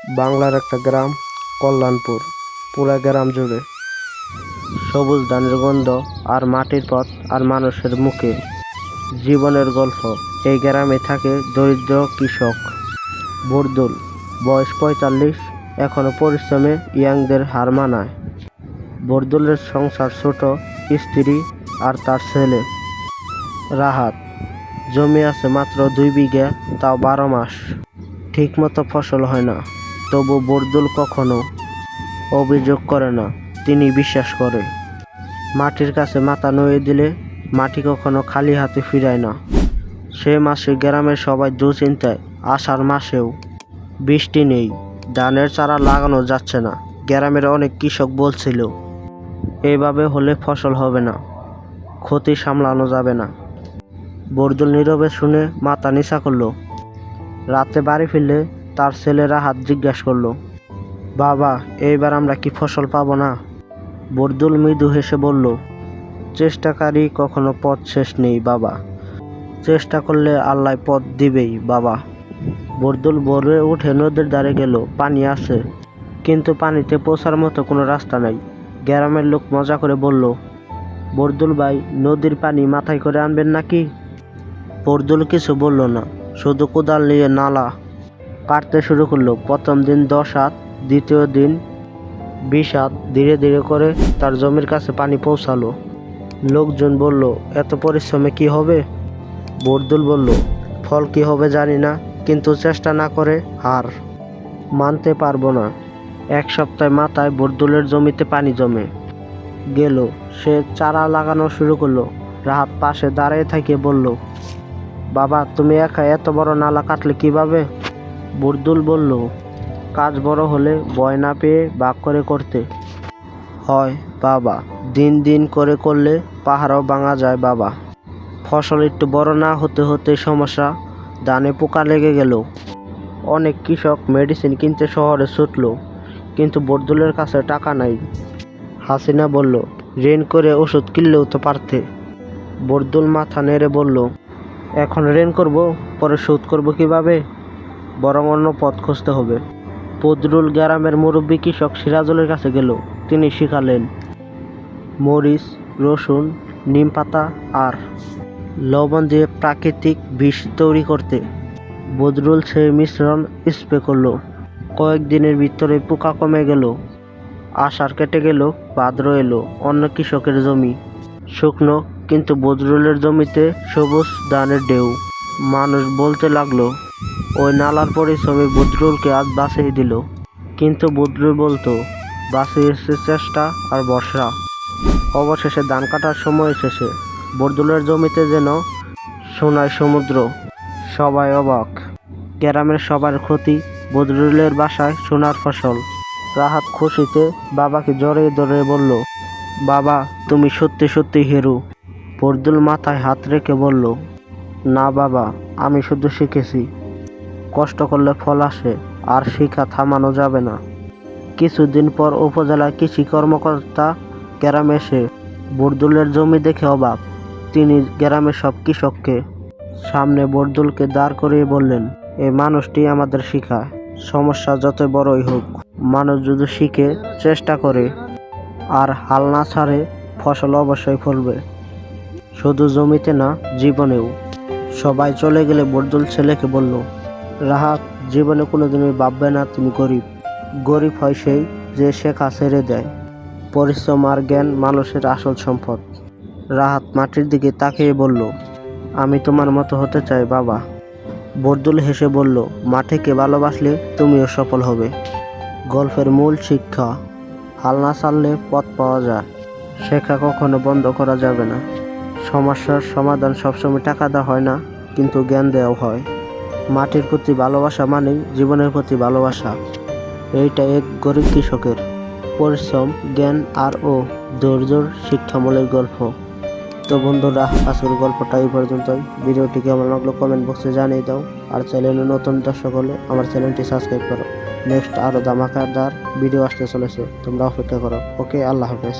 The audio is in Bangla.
বাংলার একটা গ্রাম কল্যাণপুর। পুরা গ্রাম জুড়ে সবুজ ধানের গন্ধ আর মাটির পথ আর মানুষের মুখে জীবনের গল্প। এই গ্রামে থাকে দরিদ্র কৃষক বরদুল, বয়স ৪৫, এখনো পরিশ্রমে ইয়াংদের হার মানায়। বরদুলের সংসার ছোট, স্ত্রী আর তার ছেলে রাহাত। জমি আছে মাত্র ২ বিঘা, তাও ১২ মাস ঠিকমতো ফসল হয় না। তবু বরদুল কখনো অভিযোগ করে না। তিনি বিশ্বাস করে মাটির কাছে মাথা নুয়ে দিলে মাটি কখনো খালি হাতে ফিরায় না। সে মাসে গ্রামের সবাই দুশ্চিন্তায়। আষাঢ় মাসেও বৃষ্টি নেই, ধানের চারা লাগানো যাচ্ছে না। গ্রামের অনেক কৃষক বলছিল এভাবে হলে ফসল হবে না, ক্ষতি সামলানো যাবে না। বরদুল নীরবে শুনে মাথা নিচা করলো। রাতে বাড়ি ফিরলে তার ছেলে রাহাত জিজ্ঞাসা করলো, বাবা, এইবার আমরা কি ফসল পাবো না? বরদুল মৃদু হেসে বলল, চেষ্টাকারী কখনো পথ শেষ নেই বাবা, চেষ্টা করলে আল্লাহ পথ দিবেই বাবা। বরদুল ভোরে উঠে নদীর ধারে গেল। পানি আছে, কিন্তু পানিতে পৌঁছার মতো কোনো রাস্তা নাই। গ্রামের লোক মজা করে বলল, বরদুল ভাই, নদীর পানি মাথায় করে আনবেন নাকি? বরদুল কিছু বলল না, শুধু কোদাল নিয়ে নালা কাটতে শুরু করলো। প্রথম দিন ১০ হাত, দ্বিতীয় দিন ২০ হাত। ধীরে ধীরে করে তার জমির কাছে পানি পৌঁছালো। লোকজন বলল, এত পরিশ্রমে কি হবে? বরদুল বলল, ফল কি হবে জানি না, কিন্তু চেষ্টা না করে হার মানতে পারবো না। ১ সপ্তাহ মাথায় বরদুলের জমিতে পানি জমে গেল। সে চারা লাগানো শুরু করলো। রাহাত পাশে দাঁড়িয়ে থেকে বলল, বাবা, তুমি একা এত বড় নালা কাটলে কিভাবে? বরদুল বলল, কাজ বড় হলে ভয় না পেয়ে ভাগ করে করতে হয় বাবা। দিন দিন করে করলে পাহাড়ও ভাঙা যায় বাবা। ফসল একটু বড় না হতে হতে সমস্যা, ধানে পোকা লেগে গেল। অনেক কৃষক মেডিসিন কিনতে শহরে ছুটল, কিন্তু বরদুলের কাছে টাকা নাই। হাসিনা বলল, ঋণ করে ওষুধ কিনলেও তো পারতে। বরদুল মাথা নেড়ে বলল, এখন ঋণ করব, পরে শোধ করব কিভাবে? বরং অন্য পথ খুঁজতে হবে। বদরুল গ্রামের মুরব্বী কৃষক সিরাজুলের কাছে গেল। তিনি শিখালেন মরিচ, রসুন, নিম পাতা আর লবণ দিয়ে প্রাকৃতিক বিষ তৈরি করতে। বদরুল সেই মিশ্রণ স্প্রে করলো। কয়েকদিনের ভিতরে পোকা কমে গেল। আষাঢ় কেটে গেল, ভাদ্র এলো। অন্য কৃষকের জমি শুকনো, কিন্তু বদরুলের জমিতে সবুজ ধানের ঢেউ। মানুষ বলতে লাগলো, ওই নালার পরিশ্রমী বদরুলকে আজ বাঁচিয়ে দিল। কিন্তু বদরুল বলতো, বাঁচিয়েছে চেষ্টা আর বর্ষা। অবশেষে ধান কাটার সময় এসেছে। বরদুলের জমিতে যেন সোনার সমুদ্র। সবাই অবাক। গ্রামের সবার ক্ষতি, বদরুলের বাসায় সোনার ফসল। রাহাত খুশিতে বাবাকে জড়িয়ে ধরে বলল, বাবা, তুমি সত্যি সত্যি হিরো। বরদুল মাথায় হাত রেখে বলল, না বাবা, আমি শুধু শিখেছি কষ্ট করলে ফল আসে, আর শিক্ষা থামানো যাবে না। কিছুদিন পর উপজেলা কৃষি কর্মকর্তা গ্রামে এসে বরদুলের জমি দেখে অবাক। তিনি গ্রামের সব কৃষককে সামনে বরদুলকে দাঁড় করিয়ে বললেন, এই মানুষটি আমাদের শিখায়, সমস্যা যত বড়ই হোক, মানুষ যদি শিখে, চেষ্টা করে আর হাল না ছাড়ে, ফসল অবশ্যই ফলবে। শুধু জমিতে না, জীবনেও। সবাই চলে গেলে বরদুল ছেলেকে বলল, রাহাত, জীবনে কোনোদিনই ভাববে না তুমি গরিব। গরিব হয় সেই যে শেখা ছেড়ে দেয়। পরিশ্রম আর জ্ঞান মানুষের আসল সম্পদ। রাহাত মাটির দিকে তাকিয়ে বলল, আমি তোমার মতো হতে চাই বাবা। বরদুল হেসে বলল, মাঠেকে ভালোবাসলে তুমিও সফল হবে। গল্পের মূল শিক্ষা, হাল না ছাড়লে পথ পাওয়া যায়। শেখা কখনো বন্ধ করা যাবে না। সমস্যার সমাধান সবসময় টাকা দেওয়া হয় না, কিন্তু জ্ঞান দেওয়া হয়। মাটির প্রতি ভালোবাসা মানেই জীবনের প্রতি ভালোবাসা। এইটা এক গরিব কৃষকের পরিশ্রম, জ্ঞান আর ধৈর্যর শিক্ষামূলক গল্প। তো বন্ধুরা, আজকের গল্পটা এই পর্যন্তই। ভিডিওটি কেমন লাগলো কমেন্ট বক্সে জানিয়ে দাও। আর চ্যানেলে নতুন দর্শক হলে আমার চ্যানেলটি সাবস্ক্রাইব করো। নেক্সট আরও ধামাকাদার ভিডিও আসতে চলেছে, তোমরা অপেক্ষা করো। ওকে, আল্লাহ হাফেজ।